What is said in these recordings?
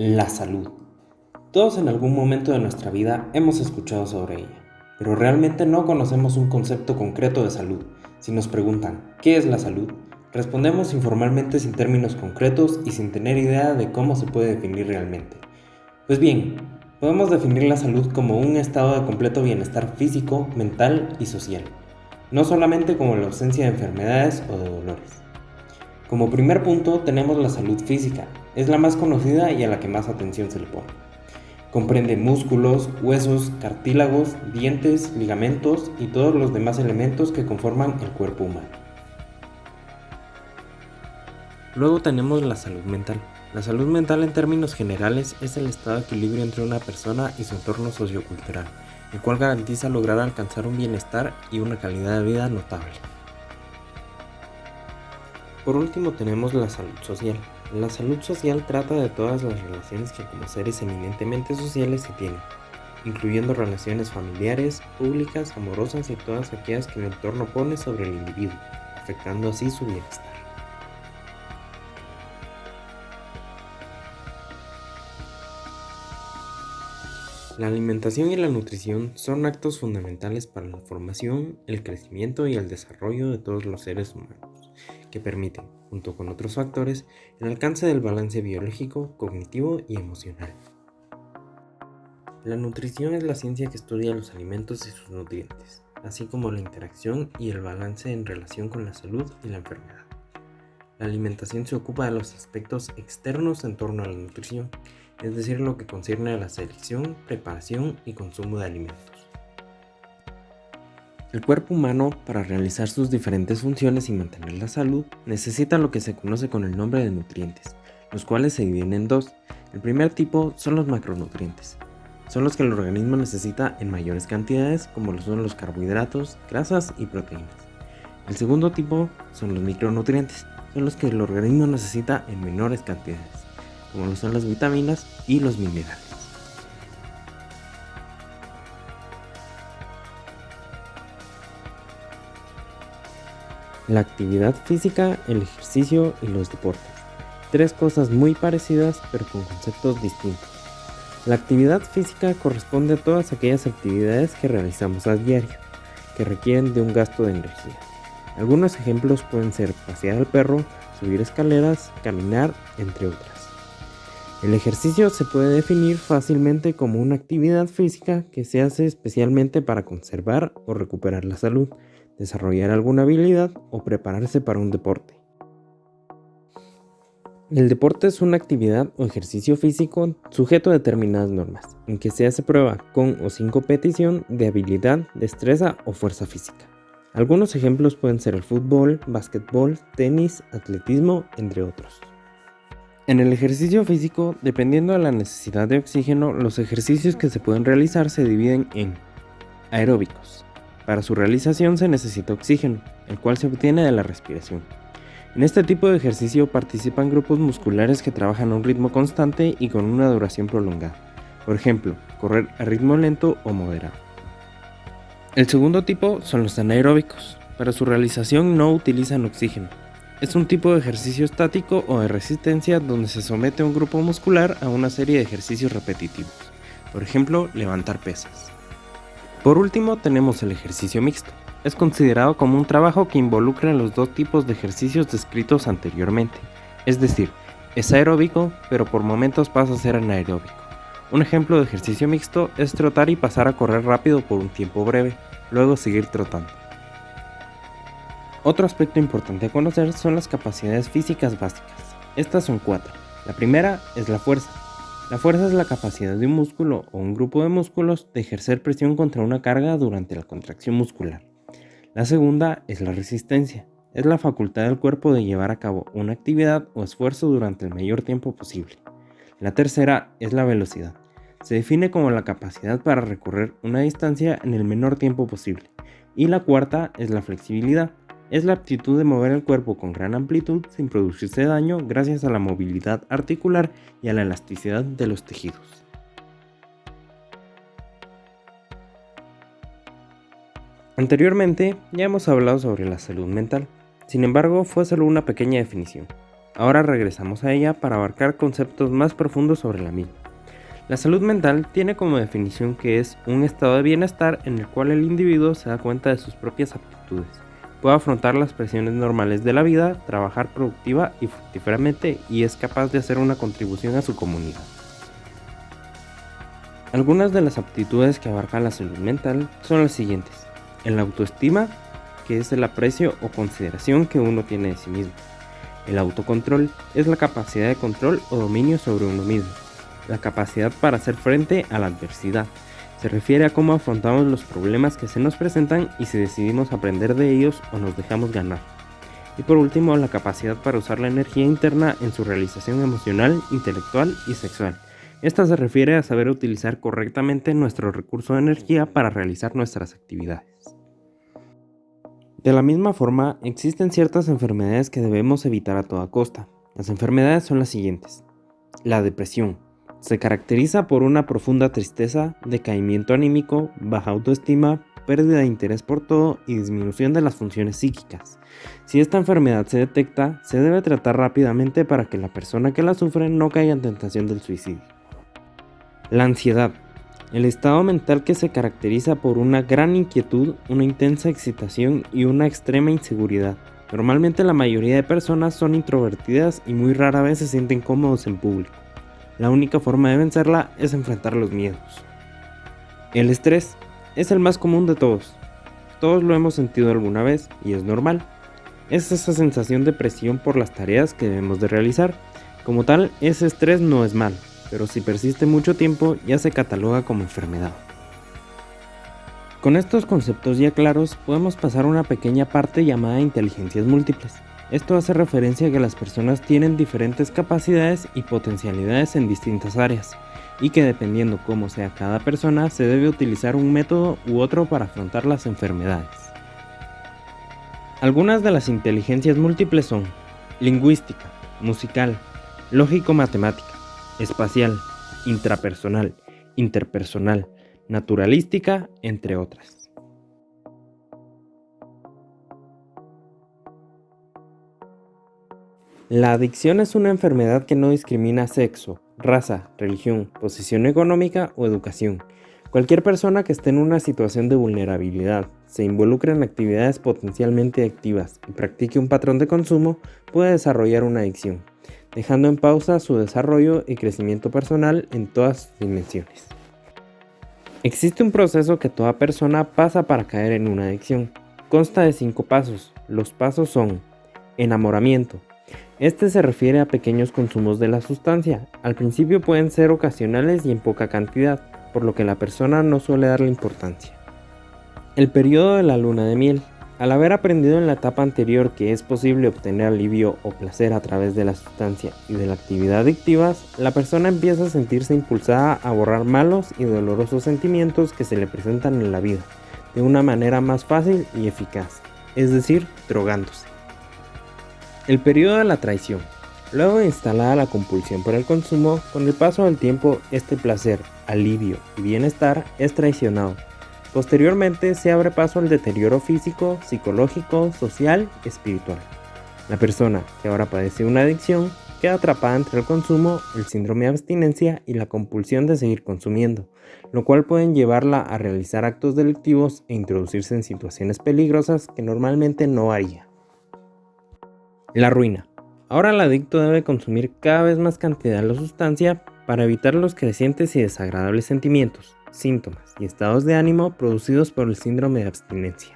La salud. Todos en algún momento de nuestra vida hemos escuchado sobre ella, pero realmente no conocemos un concepto concreto de salud. Si nos preguntan, ¿qué es la salud?, respondemos informalmente sin términos concretos y sin tener idea de cómo se puede definir realmente. Pues bien, podemos definir la salud como un estado de completo bienestar físico, mental y social, no solamente como la ausencia de enfermedades o de dolores. Como primer punto tenemos la salud física, es la más conocida y a la que más atención se le pone. Comprende músculos, huesos, cartílagos, dientes, ligamentos y todos los demás elementos que conforman el cuerpo humano. Luego tenemos la salud mental. La salud mental en términos generales es el estado de equilibrio entre una persona y su entorno sociocultural, el cual garantiza lograr alcanzar un bienestar y una calidad de vida notable. Por último tenemos la salud social. La salud social trata de todas las relaciones que como seres eminentemente sociales se tienen, incluyendo relaciones familiares, públicas, amorosas y todas aquellas que el entorno pone sobre el individuo, afectando así su bienestar. La alimentación y la nutrición son actos fundamentales para la formación, el crecimiento y el desarrollo de todos los seres humanos, que permiten, junto con otros factores, el alcance del balance biológico, cognitivo y emocional. La nutrición es la ciencia que estudia los alimentos y sus nutrientes, así como la interacción y el balance en relación con la salud y la enfermedad. La alimentación se ocupa de los aspectos externos en torno a la nutrición, es decir, lo que concierne a la selección, preparación y consumo de alimentos. El cuerpo humano, para realizar sus diferentes funciones y mantener la salud, necesita lo que se conoce con el nombre de nutrientes, los cuales se dividen en dos. El primer tipo son los macronutrientes. Son los que el organismo necesita en mayores cantidades, como lo son los carbohidratos, grasas y proteínas. El segundo tipo son los micronutrientes. Son los que el organismo necesita en menores cantidades, como lo son las vitaminas y los minerales. La actividad física, el ejercicio y los deportes. Tres cosas muy parecidas pero con conceptos distintos. La actividad física corresponde a todas aquellas actividades que realizamos a diario, que requieren de un gasto de energía. Algunos ejemplos pueden ser pasear al perro, subir escaleras, caminar, entre otras. El ejercicio se puede definir fácilmente como una actividad física que se hace especialmente para conservar o recuperar la salud, desarrollar alguna habilidad o prepararse para un deporte. El deporte es una actividad o ejercicio físico sujeto a determinadas normas, en que se hace prueba con o sin competición de habilidad, destreza o fuerza física. Algunos ejemplos pueden ser el fútbol, básquetbol, tenis, atletismo, entre otros. En el ejercicio físico, dependiendo de la necesidad de oxígeno, los ejercicios que se pueden realizar se dividen en aeróbicos. Para su realización se necesita oxígeno, el cual se obtiene de la respiración. En este tipo de ejercicio participan grupos musculares que trabajan a un ritmo constante y con una duración prolongada. Por ejemplo, correr a ritmo lento o moderado. El segundo tipo son los anaeróbicos. Para su realización no utilizan oxígeno. Es un tipo de ejercicio estático o de resistencia donde se somete a un grupo muscular a una serie de ejercicios repetitivos. Por ejemplo, levantar pesas. Por último tenemos el ejercicio mixto. Es considerado como un trabajo que involucra los dos tipos de ejercicios descritos anteriormente. Es decir, es aeróbico, pero por momentos pasa a ser anaeróbico. Un ejemplo de ejercicio mixto es trotar y pasar a correr rápido por un tiempo breve, luego seguir trotando. Otro aspecto importante a conocer son las capacidades físicas básicas. Estas son 4. La primera es la fuerza. La fuerza es la capacidad de un músculo o un grupo de músculos de ejercer presión contra una carga durante la contracción muscular. La segunda es la resistencia. Es la facultad del cuerpo de llevar a cabo una actividad o esfuerzo durante el mayor tiempo posible. La tercera es la velocidad. Se define como la capacidad para recorrer una distancia en el menor tiempo posible. Y la cuarta es la flexibilidad. Es la aptitud de mover el cuerpo con gran amplitud sin producirse daño gracias a la movilidad articular y a la elasticidad de los tejidos. Anteriormente ya hemos hablado sobre la salud mental, sin embargo fue solo una pequeña definición. Ahora regresamos a ella para abarcar conceptos más profundos sobre la misma. La salud mental tiene como definición que es un estado de bienestar en el cual el individuo se da cuenta de sus propias aptitudes, puede afrontar las presiones normales de la vida, trabajar productiva y fructíferamente y es capaz de hacer una contribución a su comunidad. Algunas de las aptitudes que abarca la salud mental son las siguientes: el autoestima, que es el aprecio o consideración que uno tiene de sí mismo. El autocontrol es la capacidad de control o dominio sobre uno mismo. La capacidad para hacer frente a la adversidad. Se refiere a cómo afrontamos los problemas que se nos presentan y si decidimos aprender de ellos o nos dejamos ganar. Y por último, la capacidad para usar la energía interna en su realización emocional, intelectual y sexual. Esta se refiere a saber utilizar correctamente nuestro recurso de energía para realizar nuestras actividades. De la misma forma, existen ciertas enfermedades que debemos evitar a toda costa. Las enfermedades son las siguientes. La depresión. Se caracteriza por una profunda tristeza, decaimiento anímico, baja autoestima, pérdida de interés por todo y disminución de las funciones psíquicas. Si esta enfermedad se detecta, se debe tratar rápidamente para que la persona que la sufre no caiga en tentación del suicidio. La ansiedad. El estado mental que se caracteriza por una gran inquietud, una intensa excitación y una extrema inseguridad. Normalmente la mayoría de personas son introvertidas y muy rara vez se sienten cómodos en público. La única forma de vencerla es enfrentar los miedos. El estrés es el más común de todos. Todos lo hemos sentido alguna vez y es normal. Es esa sensación de presión por las tareas que debemos de realizar. Como tal, ese estrés no es malo, pero si persiste mucho tiempo ya se cataloga como enfermedad. Con estos conceptos ya claros podemos pasar a una pequeña parte llamada inteligencias múltiples. Esto hace referencia a que las personas tienen diferentes capacidades y potencialidades en distintas áreas, y que dependiendo cómo sea cada persona se debe utilizar un método u otro para afrontar las enfermedades. Algunas de las inteligencias múltiples son lingüística, musical, lógico-matemática, espacial, intrapersonal, interpersonal, naturalística, entre otras. La adicción es una enfermedad que no discrimina sexo, raza, religión, posición económica o educación. Cualquier persona que esté en una situación de vulnerabilidad, se involucre en actividades potencialmente adictivas y practique un patrón de consumo puede desarrollar una adicción, dejando en pausa su desarrollo y crecimiento personal en todas sus dimensiones. Existe un proceso que toda persona pasa para caer en una adicción. Consta de 5 pasos. Los pasos son: enamoramiento. Este se refiere a pequeños consumos de la sustancia. Al principio pueden ser ocasionales y en poca cantidad, por lo que la persona no suele darle importancia. El periodo de la luna de miel. Al haber aprendido en la etapa anterior que es posible obtener alivio o placer a través de la sustancia y de la actividad adictivas, la persona empieza a sentirse impulsada a borrar malos y dolorosos sentimientos que se le presentan en la vida, de una manera más fácil y eficaz, es decir, drogándose. El periodo de la traición. Luego de instalada la compulsión por el consumo, con el paso del tiempo este placer, alivio y bienestar es traicionado. Posteriormente se abre paso al deterioro físico, psicológico, social y espiritual. La persona que ahora padece una adicción queda atrapada entre el consumo, el síndrome de abstinencia y la compulsión de seguir consumiendo, lo cual pueden llevarla a realizar actos delictivos e introducirse en situaciones peligrosas que normalmente no haría. La ruina. Ahora el adicto debe consumir cada vez más cantidad de la sustancia para evitar los crecientes y desagradables sentimientos, síntomas y estados de ánimo producidos por el síndrome de abstinencia.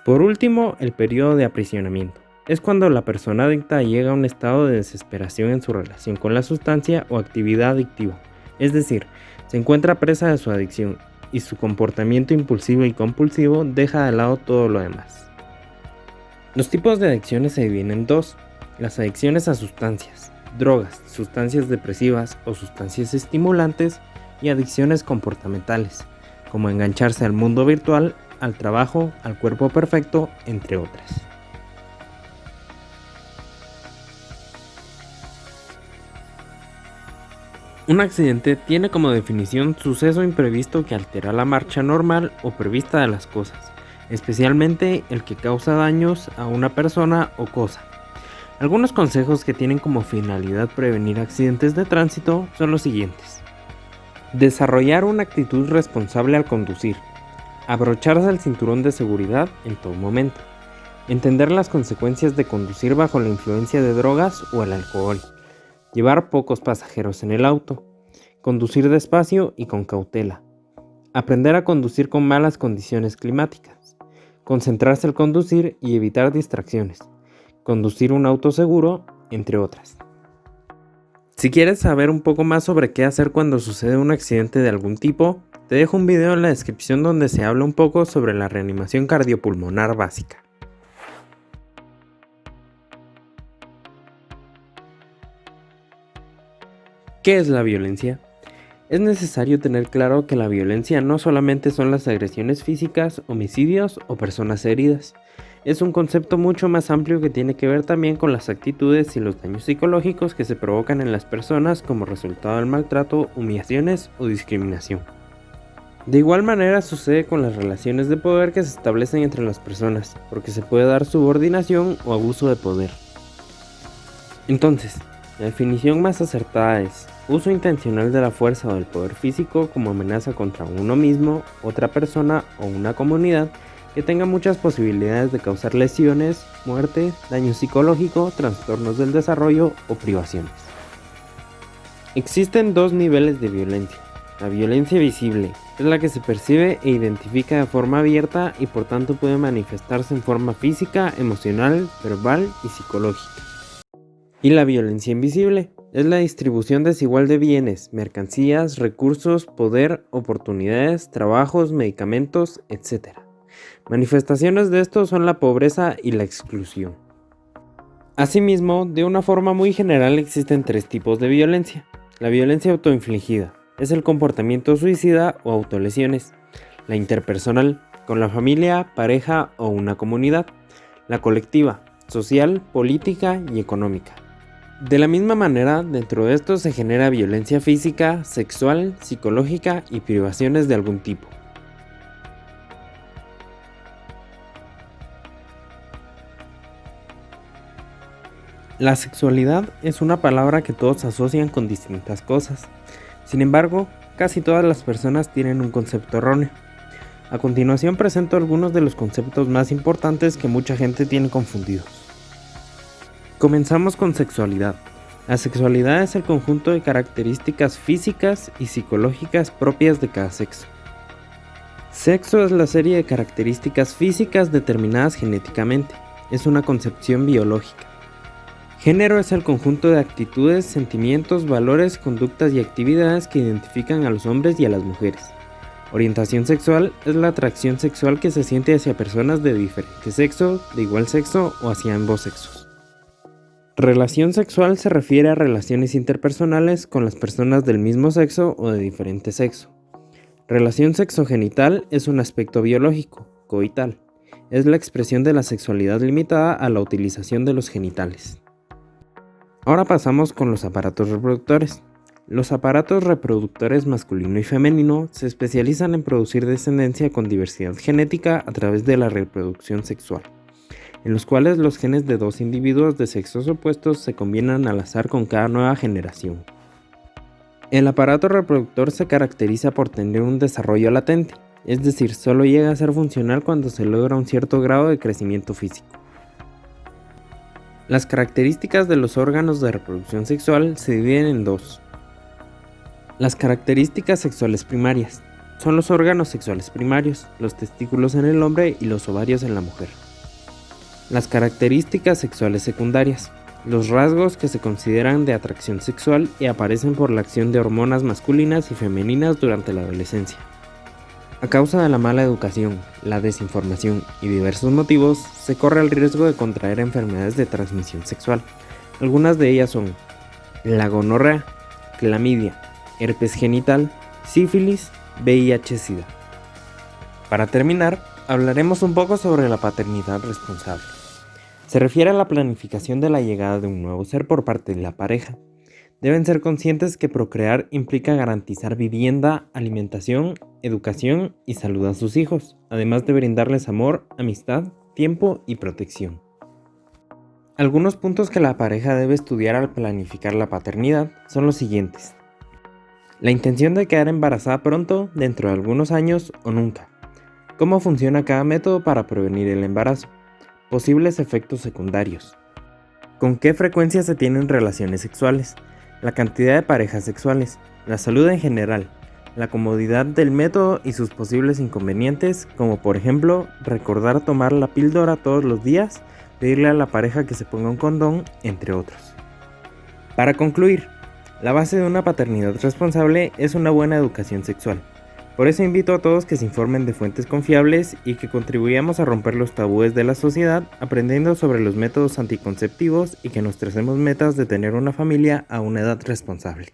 Por último, el periodo de aprisionamiento. Es cuando la persona adicta llega a un estado de desesperación en su relación con la sustancia o actividad adictiva, es decir, se encuentra presa de su adicción y su comportamiento impulsivo y compulsivo deja de lado todo lo demás. Los tipos de adicciones se dividen en 2, las adicciones a sustancias, drogas, sustancias depresivas o sustancias estimulantes y adicciones comportamentales, como engancharse al mundo virtual, al trabajo, al cuerpo perfecto, entre otras. Un accidente tiene como definición suceso imprevisto que altera la marcha normal o prevista de las cosas, especialmente el que causa daños a una persona o cosa. Algunos consejos que tienen como finalidad prevenir accidentes de tránsito son los siguientes. Desarrollar una actitud responsable al conducir. Abrocharse el cinturón de seguridad en todo momento. Entender las consecuencias de conducir bajo la influencia de drogas o el alcohol. Llevar pocos pasajeros en el auto. Conducir despacio y con cautela. Aprender a conducir con malas condiciones climáticas. Concentrarse al conducir y evitar distracciones. Conducir un auto seguro, entre otras. Si quieres saber un poco más sobre qué hacer cuando sucede un accidente de algún tipo, te dejo un video en la descripción donde se habla un poco sobre la reanimación cardiopulmonar básica. ¿Qué es la violencia? Es necesario tener claro que la violencia no solamente son las agresiones físicas, homicidios o personas heridas. Es un concepto mucho más amplio que tiene que ver también con las actitudes y los daños psicológicos que se provocan en las personas como resultado del maltrato, humillaciones o discriminación. De igual manera sucede con las relaciones de poder que se establecen entre las personas, porque se puede dar subordinación o abuso de poder. Entonces, la definición más acertada es uso intencional de la fuerza o del poder físico como amenaza contra uno mismo, otra persona o una comunidad que tenga muchas posibilidades de causar lesiones, muerte, daño psicológico, trastornos del desarrollo o privaciones. Existen dos niveles de violencia. La violencia visible es la que se percibe e identifica de forma abierta y por tanto puede manifestarse en forma física, emocional, verbal y psicológica. Y la violencia invisible es la distribución desigual de bienes, mercancías, recursos, poder, oportunidades, trabajos, medicamentos, etc. Manifestaciones de esto son la pobreza y la exclusión. Asimismo, de una forma muy general existen tres tipos de violencia. La violencia autoinfligida es el comportamiento suicida o autolesiones. La interpersonal, con la familia, pareja o una comunidad. La colectiva, social, política y económica. De la misma manera, dentro de esto se genera violencia física, sexual, psicológica y privaciones de algún tipo. La sexualidad es una palabra que todos asocian con distintas cosas. Sin embargo, casi todas las personas tienen un concepto erróneo. A continuación presento algunos de los conceptos más importantes que mucha gente tiene confundidos. Comenzamos con sexualidad. La sexualidad es el conjunto de características físicas y psicológicas propias de cada sexo. Sexo es la serie de características físicas determinadas genéticamente. Es una concepción biológica. Género es el conjunto de actitudes, sentimientos, valores, conductas y actividades que identifican a los hombres y a las mujeres. Orientación sexual es la atracción sexual que se siente hacia personas de diferente sexo, de igual sexo o hacia ambos sexos. Relación sexual se refiere a relaciones interpersonales con las personas del mismo sexo o de diferente sexo. Relación sexogenital es un aspecto biológico, coital. Es la expresión de la sexualidad limitada a la utilización de los genitales. Ahora pasamos con los aparatos reproductores. Los aparatos reproductores masculino y femenino se especializan en producir descendencia con diversidad genética a través de la reproducción sexual, en los cuales los genes de dos individuos de sexos opuestos se combinan al azar con cada nueva generación. El aparato reproductor se caracteriza por tener un desarrollo latente, es decir, solo llega a ser funcional cuando se logra un cierto grado de crecimiento físico. Las características de los órganos de reproducción sexual se dividen en dos. Las características sexuales primarias son los órganos sexuales primarios, los testículos en el hombre y los ovarios en la mujer. Las características sexuales secundarias, los rasgos que se consideran de atracción sexual y aparecen por la acción de hormonas masculinas y femeninas durante la adolescencia. A causa de la mala educación, la desinformación y diversos motivos, se corre el riesgo de contraer enfermedades de transmisión sexual. Algunas de ellas son la gonorrea, clamidia, herpes genital, sífilis, VIH-Sida. Para terminar, hablaremos un poco sobre la paternidad responsable. Se refiere a la planificación de la llegada de un nuevo ser por parte de la pareja. Deben ser conscientes que procrear implica garantizar vivienda, alimentación, educación y salud a sus hijos, además de brindarles amor, amistad, tiempo y protección. Algunos puntos que la pareja debe estudiar al planificar la paternidad son los siguientes. La intención de quedar embarazada pronto, dentro de algunos años o nunca. ¿Cómo funciona cada método para prevenir el embarazo? Posibles efectos secundarios. ¿Con qué frecuencia se tienen relaciones sexuales? La cantidad de parejas sexuales. La salud en general. La comodidad del método y sus posibles inconvenientes, como por ejemplo, recordar tomar la píldora todos los días, pedirle a la pareja que se ponga un condón, entre otros. Para concluir, la base de una paternidad responsable es una buena educación sexual. Por eso invito a todos que se informen de fuentes confiables y que contribuyamos a romper los tabúes de la sociedad aprendiendo sobre los métodos anticonceptivos y que nos tracemos metas de tener una familia a una edad responsable.